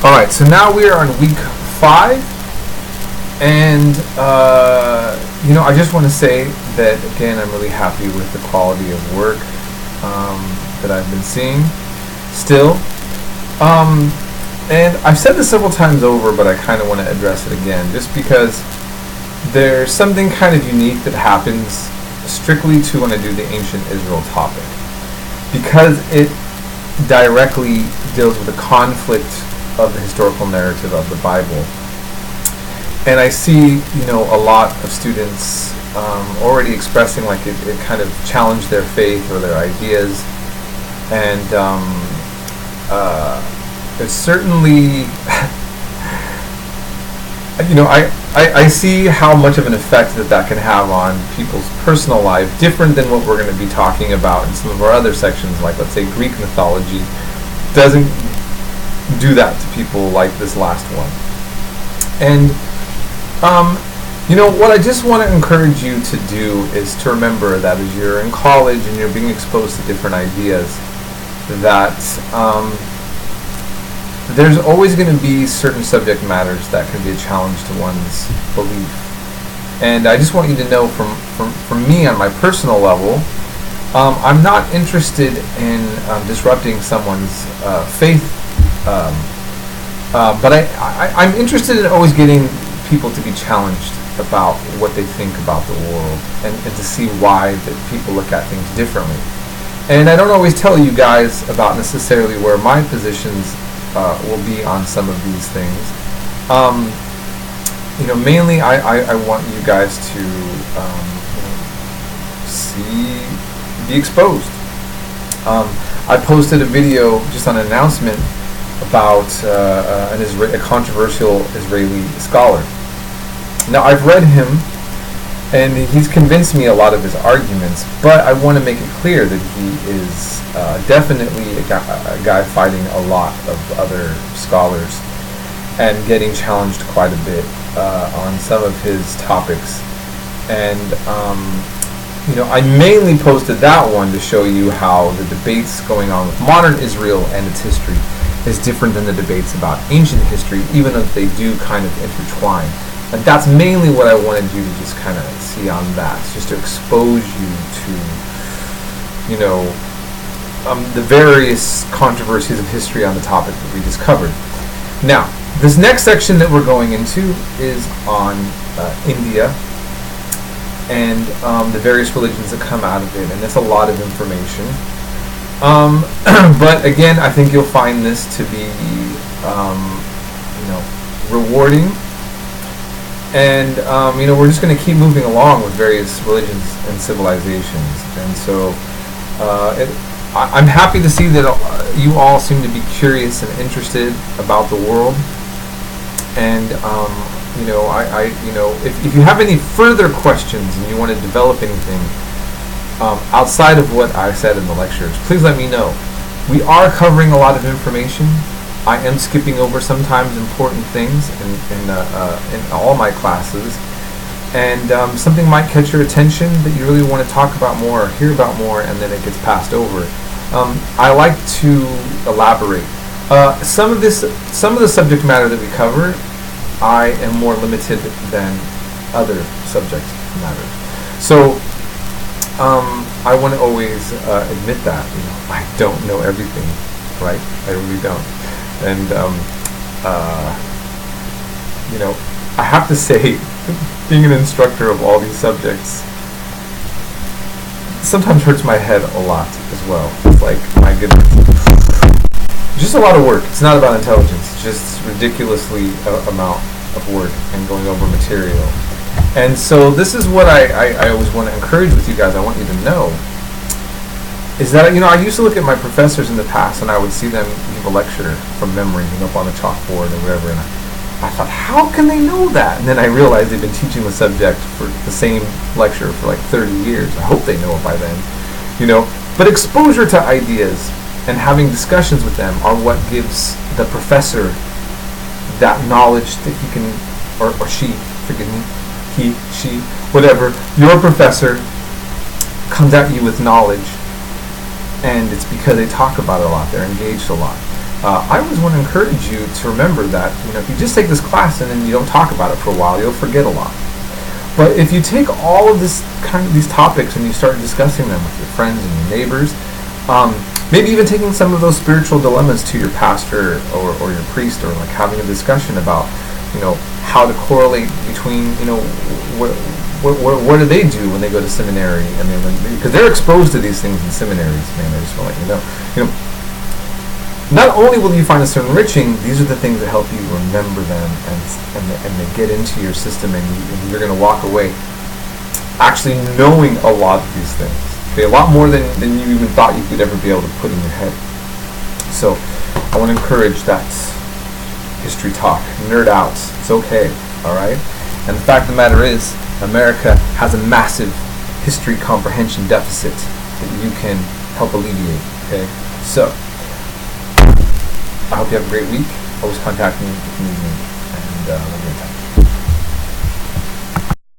Alright, so now we are on week 5, and I just want to say that, again, I'm really happy with the quality of work that I've been seeing still. And I've said this several times over, but I kind of want to address it again, just because there's something kind of unique that happens strictly to when I do the ancient Israel topic, because it directly deals with the conflict of the historical narrative of the Bible. And I see, a lot of students already expressing like it kind of challenged their faith or their ideas, and it's certainly, I see how much of an effect that can have on people's personal life, different than what we're going to be talking about in some of our other sections, like, let's say, Greek mythology doesn't do that to people like this last one. And what I just want to encourage you to do is to remember that as you're in college and you're being exposed to different ideas, that there's always going to be certain subject matters that can be a challenge to one's belief. And I just want you to know from me on my personal level, I'm not interested in disrupting someone's faith, but I'm interested in always getting people to be challenged about what they think about the world, and to see why that people look at things differently. And I don't always tell you guys about necessarily where my positions will be on some of these things. Mainly I want you guys to be exposed. I posted a video just on an announcement about a controversial Israeli scholar. Now, I've read him, and he's convinced me a lot of his arguments, but I want to make it clear that he is definitely a guy fighting a lot of other scholars and getting challenged quite a bit on some of his topics. And I mainly posted that one to show you how the debates going on with modern Israel and its history is different than the debates about ancient history, even though they do kind of intertwine. And that's mainly what I wanted you to just kind of see on that, just to expose you to, the various controversies of history on the topic that we just covered. Now, this next section that we're going into is on India and the various religions that come out of it, and it's a lot of information. But again, I think you'll find this to be, rewarding. And we're just going to keep moving along with various religions and civilizations. And so I'm happy to see that you all seem to be curious and interested about the world. And if you have any further questions and you want to develop anything outside of what I said in the lectures, please let me know. We are covering a lot of information. I am skipping over sometimes important things in all my classes, and something might catch your attention that you really want to talk about more or hear about more, and then it gets passed over. I like to elaborate. Some of the subject matter that we cover, I am more limited than other subject matter. So I want to always admit that I don't know everything, right? I really don't. And I have to say, being an instructor of all these subjects sometimes hurts my head a lot as well. It's like, my goodness, it's just a lot of work. It's not about intelligence. It's just ridiculously amount of work and going over material. And so this is what I always want to encourage with you guys. I want you to know is that, I used to look at my professors in the past, and I would see them give a lecture from memory, up on a chalkboard or whatever, and I thought, how can they know that? And then I realized they've been teaching the subject for the same lecture for like 30 years. I hope they know it by then, But exposure to ideas and having discussions with them are what gives the professor that knowledge that he can, or she, forgive me, he, she, whatever, your professor comes at you with knowledge, and it's because they talk about it a lot, they're engaged a lot. I always want to encourage you to remember that, if you just take this class and then you don't talk about it for a while, you'll forget a lot. But if you take all of these topics and you start discussing them with your friends and your neighbors, maybe even taking some of those spiritual dilemmas to your pastor or your priest, or like having a discussion about, how to correlate between, what do they do when they go to seminary, and because they're exposed to these things in seminaries, man. I just want to let you know. Not only will you find this enriching, these are the things that help you remember them and they get into your system, and you're going to walk away actually knowing a lot of these things. Okay, a lot more than you even thought you could ever be able to put in your head. So I want to encourage that history talk. Nerd out. It's okay. All right? And the fact of the matter is, America has a massive history comprehension deficit that you can help alleviate. Okay? So I hope you have a great week. Always contact me if you need me, and we'll get in touch.